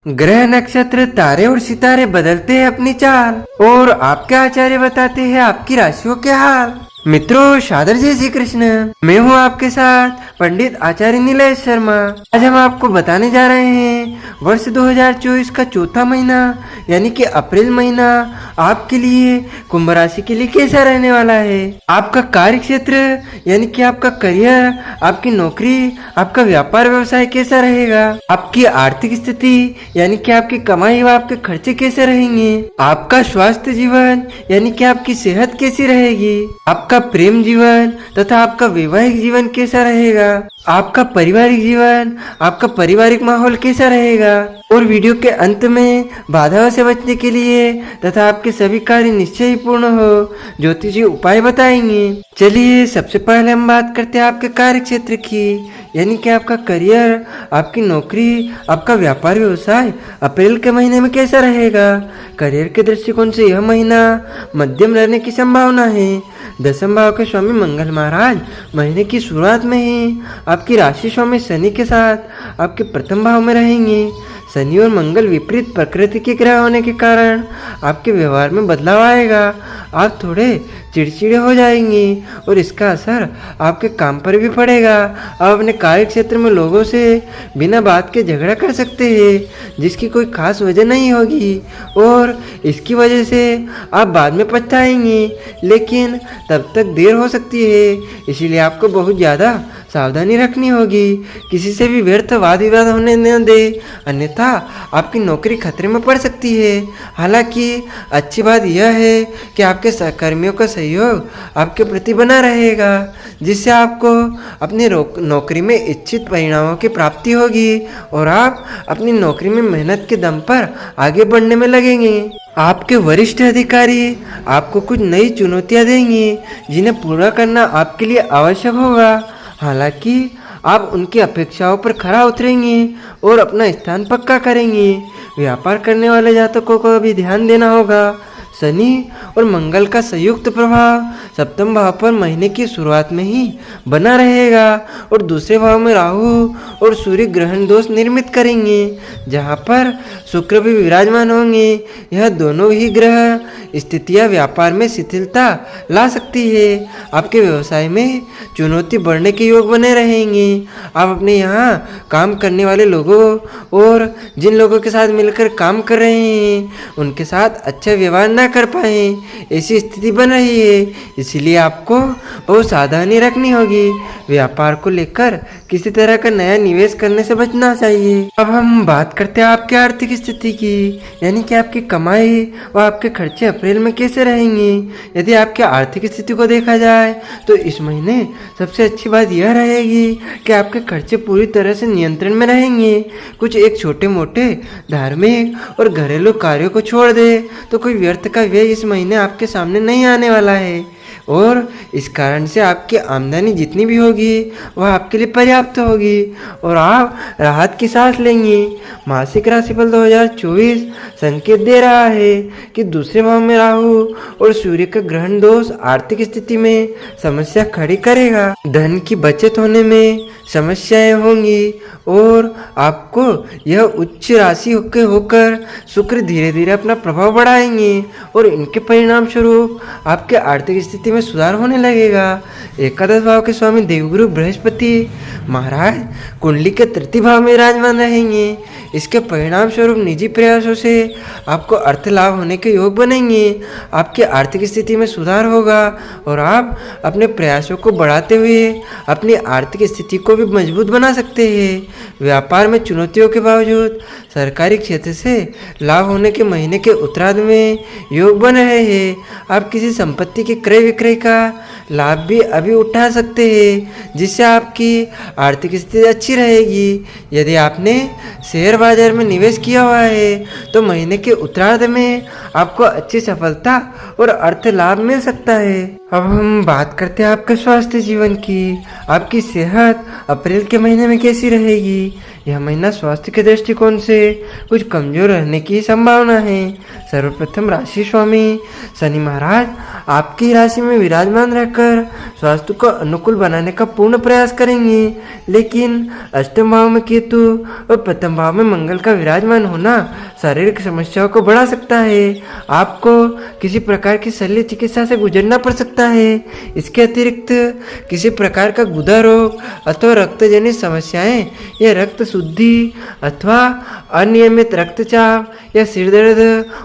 ग्रह नक्षत्र तारे और सितारे बदलते हैं अपनी चाल और आपके आचार्य बताते हैं आपकी राशियों के हाल। मित्रों, सादर जय श्री कृष्ण। मैं हूँ आपके साथ पंडित आचार्य नीलेश शर्मा। आज हम आपको बताने जा रहे हैं वर्ष 2024 का चौथा महीना यानी कि अप्रैल महीना आपके लिए कुंभ राशि के लिए कैसा रहने वाला है। आपका कार्य क्षेत्र यानी कि आपका करियर, आपकी नौकरी, आपका व्यापार व्यवसाय कैसा रहेगा। आपकी आर्थिक स्थिति यानी कि आपकी कमाई व आपके खर्चे कैसे रहेंगे। आपका स्वास्थ्य जीवन यानी कि आपकी सेहत कैसी रहेगी। आपका प्रेम जीवन तथा आपका वैवाहिक जीवन कैसा रहेगा। आपका पारिवारिक जीवन, आपका पारिवारिक माहौल कैसा रहेगा। और वीडियो के अंत में बाधाओं से बचने के लिए तथा आपके सभी कार्य निश्चय ही पूर्ण हो ज्योतिषी उपाय बताएंगे। चलिए सबसे पहले हम बात करते हैं आपके कार्य क्षेत्र की यानी कि आपका करियर, आपकी नौकरी, आपका व्यापार व्यवसाय अप्रैल के महीने में कैसा रहेगा। करियर के दृष्टिकोण से यह महीना मध्यम रहने की संभावना है। दसम भाव के स्वामी मंगल महाराज महीने की शुरुआत में ही आपकी राशि स्वामी शनि के साथ आपके प्रथम भाव में रहेंगे। शनि और मंगल विपरीत प्रकृति के ग्रह होने के कारण आपके व्यवहार में बदलाव आएगा। आप थोड़े चिड़चिड़े हो जाएंगे और इसका असर आपके काम पर भी पड़ेगा। आप अपने कार्य क्षेत्र में लोगों से बिना बात के झगड़ा कर सकते हैं जिसकी कोई खास वजह नहीं होगी और इसकी वजह से आप बाद में पछताएंगे, लेकिन तब तक देर हो सकती है। इसीलिए आपको बहुत ज़्यादा सावधानी रखनी होगी। किसी से भी व्यर्थ वाद विवाद होने न दे, अन्यथा आपकी नौकरी खतरे में पड़ सकती है। हालांकि अच्छी बात यह है कि आपके सहकर्मियों का सहयोग आपके प्रति बना रहेगा जिससे आपको अपनी नौकरी में इच्छित परिणामों की प्राप्ति होगी और आप अपनी नौकरी में मेहनत के दम पर आगे बढ़ने में लगेंगे। आपके वरिष्ठ अधिकारी आपको कुछ नई चुनौतियां देंगे जिन्हें पूरा करना आपके लिए आवश्यक होगा। हालांकि आप उनकी अपेक्षाओं पर खरा उतरेंगे और अपना स्थान पक्का करेंगे। व्यापार करने वाले जातकों को भी ध्यान देना होगा। शनि और मंगल का संयुक्त प्रभाव सप्तम भाव पर महीने की शुरुआत में ही बना रहेगा और दूसरे भाव में राहु और सूर्य ग्रहण दोष निर्मित करेंगे जहां पर शुक्र भी विराजमान होंगे। यह दोनों ही ग्रह स्थितियां व्यापार में शिथिलता ला सकती है। आपके व्यवसाय में चुनौती बढ़ने के योग बने रहेंगे। आप अपने यहाँ काम करने वाले लोगों और जिन लोगों के साथ मिलकर काम कर रहे हैं उनके साथ अच्छा व्यवहार न कर पाए, ऐसी स्थिति बन रही है। इसीलिए आपको बहुत सावधानी रखनी होगी। व्यापार को लेकर किसी तरह का नया निवेश करने से बचना चाहिए। अब हम बात करते हैं आपकी आर्थिक स्थिति की यानी कि आपकी कमाई व आपके खर्चे अप्रैल में कैसे रहेंगे। यदि आपकी आर्थिक स्थिति को देखा जाए तो इस महीने सबसे अच्छी बात यह रहेगी कि आपके खर्चे पूरी तरह से नियंत्रण में रहेंगे। कुछ एक छोटे मोटे धार्मिक और घरेलू कार्यों को छोड़ दे तो कोई व्यर्थ का व्यय इस महीने आपके सामने नहीं आने वाला है और इस कारण से आपकी आमदनी जितनी भी होगी वह आपके लिए पर्याप्त होगी और आप राहत की सांस लेंगे। मासिक राशिफल 2024 संकेत दे रहा है कि दूसरे भाव में राहु और सूर्य का ग्रहण दोष आर्थिक स्थिति में समस्या खड़ी करेगा। धन की बचत होने में समस्याएं होंगी और आपको यह उच्च राशि के होकर शुक्र धीरे धीरे अपना प्रभाव बढ़ाएंगे और इनके परिणाम स्वरूप आपके आर्थिक स्थिति में सुधार होने लगेगा। एकादश भाव के स्वामी देवगुरु बृहस्पति महाराज कुंडली के तृतीय भाव में विराजमान रहेंगे। इसके परिणाम स्वरूप निजी प्रयासों से आपको अर्थ लाभ होने के योग बनेंगे। आपकी आर्थिक स्थिति में सुधार होगा और आप अपने प्रयासों को बढ़ाते हुए अपनी आर्थिक स्थिति को भी मजबूत बना सकते हैं। व्यापार में चुनौतियों के बावजूद सरकारी क्षेत्र से लाभ होने के महीने के उत्तरार्ध में योग बन रहे हैं। आप किसी संपत्ति के क्रय विक्रय का लाभ भी अभी उठा सकते हैं जिससे आपकी आर्थिक स्थिति अच्छी रहेगी। यदि आपने शेयर बाजार में निवेश किया हुआ है तो महीने के उत्तरार्ध में आपको अच्छी सफलता और अर्थ लाभ मिल सकता है। अब हम बात करते हैं आपके स्वास्थ्य जीवन की। आपकी सेहत अप्रैल के महीने में कैसी रहेगी यह महीना स्वास्थ्य के दृष्टिकोण से कुछ कमजोर रहने की संभावना है। सर्वप्रथम राशि स्वामी शनि महाराज आपकी राशि में विराजमान रहकर स्वास्थ्य को अनुकूल बनाने का पूर्ण प्रयास करेंगे, लेकिन अष्टम भाव में केतु और प्रथम भाव में मंगल का विराजमान होना शारीरिक समस्याओं को बढ़ा सकता है। आपको किसी प्रकार की शल्य चिकित्सा से गुजरना पड़ सकता है। इसके अतिरिक्त किसी प्रकार का गुदा रोग अथवा रक्तजनित समस्याएं या रक्त शुद्धि अथवा अनियमित रक्तचाप या सिर दर्द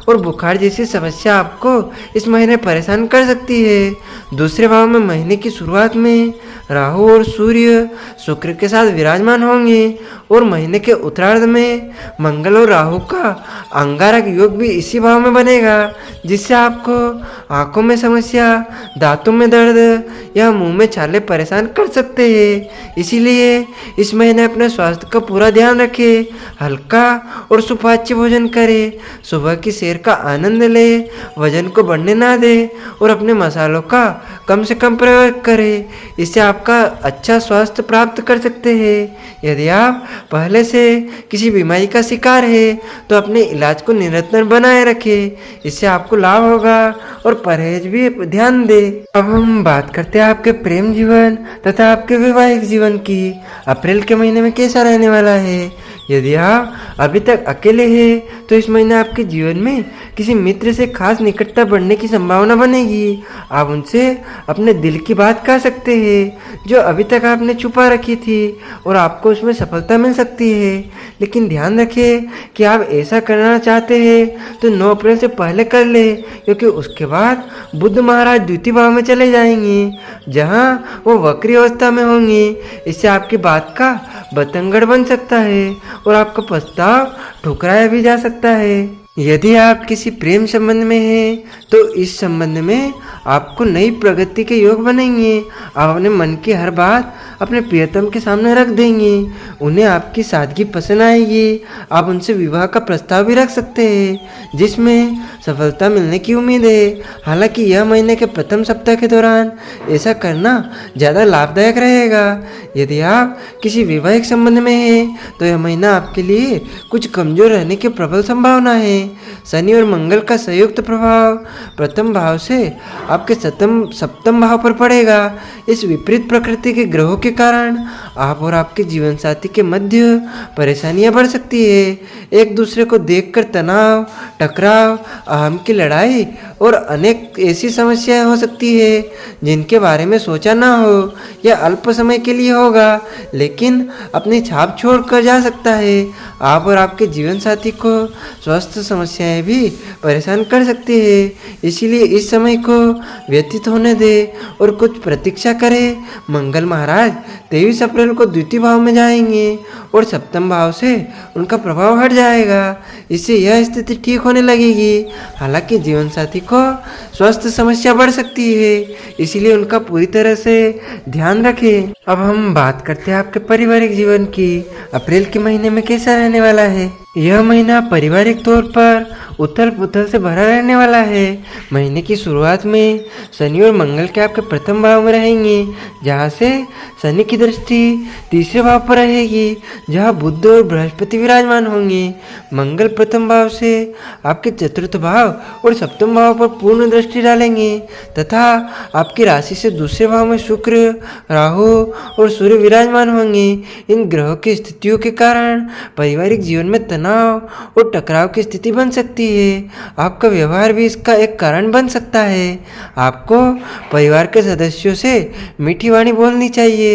और बुखार जैसी समस्या आपको इस महीने परेशान कर सकती है। दूसरे भाव में महीने की शुरुआत में राहु और सूर्य शुक्र के साथ विराजमान होंगे और महीने के उत्तरार्ध में मंगल और राहु का अंगारक योग भी इसी भाव में बनेगा, जिससे आपको आंखों में समस्या, दांतों में दर्द या मुंह में छाले परेशान कर सकते हैं। इसीलिए इस महीने अपने स्वास्थ्य का पूरा ध्यान रखें, हल्का और सुपाच्य भोजन करें, सुबह की सैर का आनंद लें, वजन को बढ़ने ना दें और अपने मसालों का कम से कम प्रयोग करें। इससे आपका अच्छा स्वास्थ्य प्राप्त कर सकते हैं। यदि आप पहले से किसी बीमारी का शिकार है तो अपने इलाज को निरंतर बनाए रखें, इससे आपको लाभ होगा और परहेज भी ध्यान दें। अब हम बात करते हैं आपके प्रेम जीवन तथा आपके वैवाहिक जीवन की। अप्रैल के महीने में कैसा रहने वाला है? यदि आप अभी तक अकेले हैं तो इस महीने आपके जीवन में किसी मित्र से खास निकटता बढ़ने की संभावना बनेगी। आप उनसे अपने दिल की बात कह सकते हैं जो अभी तक आपने छुपा रखी थी और आपको उसमें सफलता मिल सकती है। लेकिन ध्यान रखें कि आप ऐसा करना चाहते हैं तो 9 अप्रैल से पहले कर ले, क्योंकि उसके बाद बुध महाराज द्वितीय भाव में चले जाएंगे जहां वो वक्री अवस्था में होंगे। इससे आपकी बात का बतंगड़ बन सकता है और आपका प्रस्ताव ठुकराया भी जा सकता है। यदि आप किसी प्रेम संबंध में हैं तो इस संबंध में आपको नई प्रगति के योग बनेंगे। आप अपने मन की हर बात अपने प्रियतम के सामने रख देंगे, उन्हें आपकी सादगी पसंद आएगी। आप उनसे विवाह का प्रस्ताव भी रख सकते हैं जिसमें सफलता मिलने की उम्मीद है। हालांकि यह महीने के प्रथम सप्ताह के दौरान ऐसा करना ज़्यादा लाभदायक रहेगा। यदि आप किसी वैवाहिक संबंध में हैं तो यह महीना आपके लिए कुछ कमजोर रहने की प्रबल संभावना है। शनि और मंगल का संयुक्त प्रभाव प्रथम भाव से आपके सप्तम भाव पर पड़ेगा। इस विपरीत प्रकृति के ग्रहों के कारण आप और आपके जीवन साथी के मध्य परेशानियां बढ़ सकती है। एक दूसरे को देखकर तनाव, टकराव, अहम की लड़ाई और अनेक ऐसी समस्याएं हो सकती है जिनके बारे में सोचा ना हो। यह अल्प समय के लिए होगा लेकिन अपनी छाप छोड़ कर जा सकता है। आप और आपके जीवन साथी को स्वास्थ्य समस्याएं भी परेशान कर सकती है, इसीलिए इस समय को व्यतीत होने दें और कुछ प्रतीक्षा करें। मंगल महाराज 23 अप्रैल को द्वितीय भाव में जाएंगे और सप्तम भाव से उनका प्रभाव हट जाएगा। इससे यह स्थिति ठीक होने लगेगी। हालांकि जीवन साथी को स्वास्थ्य समस्या बढ़ सकती है, इसीलिए उनका पूरी तरह से ध्यान रखें। अब हम बात करते हैं आपके पारिवारिक जीवन की। अप्रैल के महीने में कैसा रहने वाला है? यह महीना पारिवारिक तौर पर उथल पुथल से भरा रहने वाला है। महीने की शुरुआत में शनि और मंगल के आपके प्रथम भाव में रहेंगे, जहां से शनि की दृष्टि तीसरे भाव पर रहेगी जहां बुध और बृहस्पति विराजमान होंगे। मंगल प्रथम भाव से आपके चतुर्थ भाव और सप्तम भाव पर पूर्ण दृष्टि डालेंगे तथा आपकी राशि से दूसरे भाव में शुक्र, राहु और सूर्य विराजमान होंगे। इन ग्रहों की स्थितियों के कारण पारिवारिक जीवन में तनाव और टकराव की स्थिति बन सकती है। आपका व्यवहार भी इसका एक कारण बन सकता है। आपको परिवार के सदस्यों से मीठी वाणी बोलनी चाहिए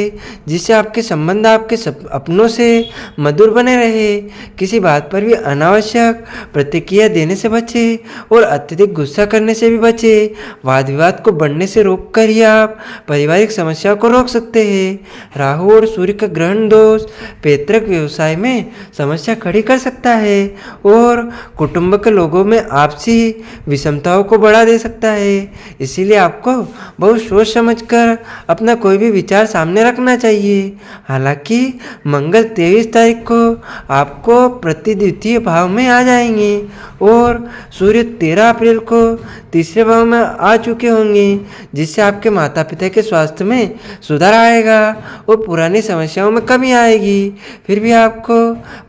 जिससे आपके संबंध आपके अपनों से मधुर बने रहे। किसी बात पर भी अनावश्यक प्रतिक्रिया देने से बचे और अत्यधिक गुस्सा करने से भी बचे। वाद विवाद को बढ़ने से रोककर ही आप पारिवारिक समस्याओं को रोक सकते हैं। राहु और सूर्य का ग्रहण दोष पैतृक व्यवसाय में समस्या खड़ी कर सकता है और कुटुंब के लोगों में आपसी विषमताओं को बढ़ा दे सकता है। इसीलिए आपको बहुत सोच समझकर अपना कोई भी विचार सामने रखना चाहिए। हालांकि मंगल 23 तारीख को आपको प्रतिद्वितीय भाव में आ जाएंगे और सूर्य 13 अप्रैल को तीसरे भाव में आ चुके होंगे, जिससे आपके माता पिता के स्वास्थ्य में सुधार आएगा और पुरानी समस्याओं में कमी आएगी। फिर भी आपको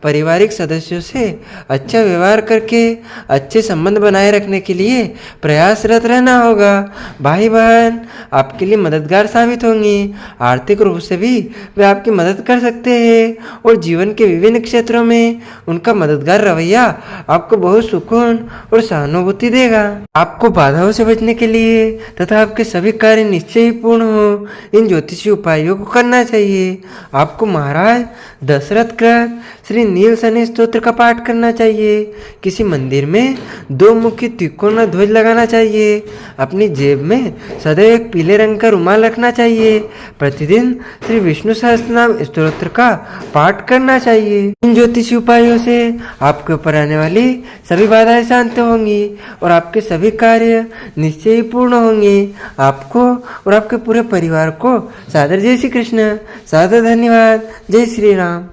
पारिवारिक सदस्यों से अच्छा व्यवहार करके अच्छे संबंध बनाए रखने के लिए प्रयासरत रहना होगा। भाई बहन आपके लिए मददगार साबित होंगे। आर्थिक रूप से भी वे आपकी मदद कर सकते हैं और जीवन के विभिन्न क्षेत्रों में उनका मददगार रवैया आपको बहुत सुकून और सहानुभूति देगा। आपको बाधाओं से बचने के लिए तथा आपके सभी कार्य निश्चय ही पूर्ण हो, इन ज्योतिषीय उपायों को करना चाहिए। आपको महाराज दशरथ कृत श्री नील शनि स्तोत्र का पाठ करना चाहिए। किसी मंदिर में 2 मुखी त्रिकोण ध्वज लगाना चाहिए। अपनी जेब में सदैव एक पीले रंग का रुमाल रखना चाहिए। प्रतिदिन श्री विष्णु सहस्त्रनाम स्तोत्र का पाठ करना चाहिए। इन ज्योतिषीय उपायों से आपके ऊपर आने वाली सभी बाधाएं शांत होंगी और आपके सभी कार्य निश्चय ही पूर्ण होंगे। आपको और आपके पूरे परिवार को सादर जय श्री कृष्ण, सादर धन्यवाद। जय श्री राम।